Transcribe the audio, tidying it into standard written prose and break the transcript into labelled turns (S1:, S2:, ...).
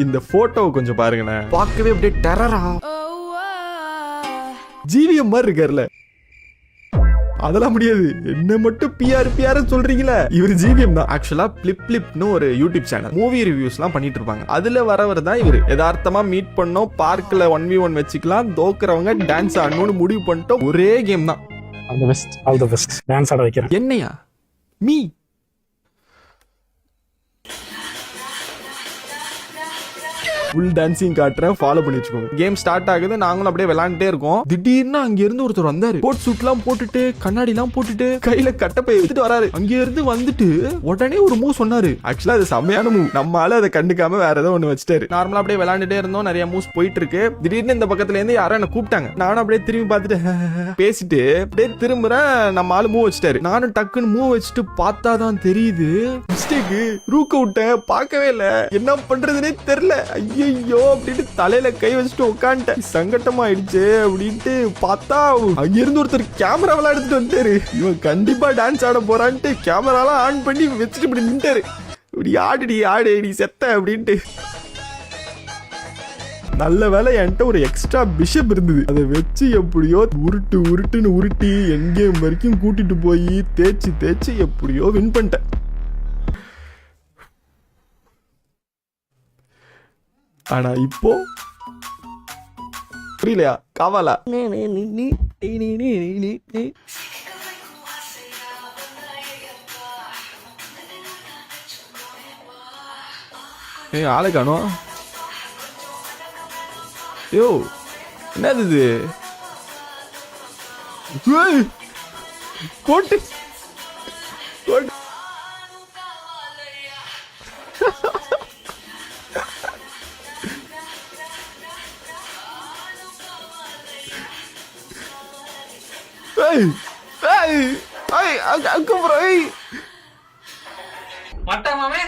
S1: இந்த போட்டோவை கொஞ்சம் பாருங்களேன், பார்க்கவே அப்படியே டெரரா ஜிவிஎம் மாதிரி இருக்காருல. அதெல்லாம் முடியாது, என்ன மட்டும் பிஆர் சொல்றீங்களா? இவர் ஜிவிஎம் தான். ஆக்சுவலா பிளிப்னு ஒரு யூடியூப் சேனல் மூவி ரிவ்யூஸ்லாம் பண்ணிட்டு இருப்பாங்க. அதுல வரவர் தான் இவர். யதார்த்தமா மீட் பண்ணோம், பார்க்ல 1v1 வச்சுக்கலாம், தோக்குறவங்க டான்ஸ் ஆடணும்னு முடிவு பண்ணிட்டோம். ஒரே கேம் தான்.
S2: All the best. டான்ஸ் ஆட வைக்கிறேன்.
S1: என்னையா மீ ஃபுல் டான்சிங் காட்டுறேன், ஃபாலோ பண்ணி வச்சுக்கோங்க. கேம் ஸ்டார்ட் ஆகுது, நாங்களும் அப்படியே விளையாண்டுட்டே இருக்கோம். திடீர்னு அங்க இருந்து ஒருத்தர் வந்தாரு. கோட் சூட் எல்லாம் போட்டுட்டு, கண்ணாடி எல்லாம் போட்டுட்டு, கையில கட்டப்பை எடுத்துட்டு வராரு. அங்க இருந்து வந்துட்டு உடனே ஒரு மூவ் சொன்னாரு. ஆக்சுவலா அது செம்மையான மூவ். நம்மளால அதை கண்டுக்காம வேற ஏதோ ஒண்ணு வச்சுட்டாரு. நார்மலா அப்படியே விளையாண்டுட்டே இருந்தோம், நிறைய மூவ்ஸ் போயிட்டு இருக்கு. திடீர்னு இந்த பக்கத்துல இருந்து யாரும் என்ன கூப்பிட்டாங்க. நானும் அப்படியே திரும்பி பார்த்துட்டு பேசிட்டு அப்படியே திரும்புறேன். நம்ம ஆளு மூவ் வச்சுட்டாரு. நானும் டக்குன்னு மூவ் வச்சுட்டு பார்த்தாதான் தெரியுது மிஸ்டேக்கு. ரூக்க விட்டேன், பார்க்கவே இல்ல. என்ன பண்றதுன்னே தெரியல. ஐயோ அப்படின்னு தலையில கை வச்சுட்டு உட்காந்துட்டேன். சங்கட்டமா ஆயிடுச்சு அப்படின்ட்டு பார்த்தா அங்கிருந்து ஒருத்தர் கேமராவெல்லாம் எடுத்துட்டு வந்துட்டாரு. இவன் கண்டிப்பா டான்ஸ் ஆட போறான்ட்டு கேமராலாம் ஆன் பண்ணி வச்சுட்டு இப்படி நின்ட்டாரு. இப்படி ஆடு நீ செத்த அப்படின்ட்டு. நல்ல வேலை என்கிட்ட ஒரு எக்ஸ்ட்ரா பிஷப் இருந்தது. அதை வச்சு எப்படியோ உருட்டுன்னு உருட்டி எங்கேயும் வரைக்கும் கூட்டிட்டு போய் தேய்ச்சி எப்படியோ வின் பண்ணிட்டேன். ஆனா இப்போ புரியலையா? காவாலா ஆளை காணோம். யோ என்னது இது? கோட்டு அங்க ப்ரோ
S3: மட்டா மாமே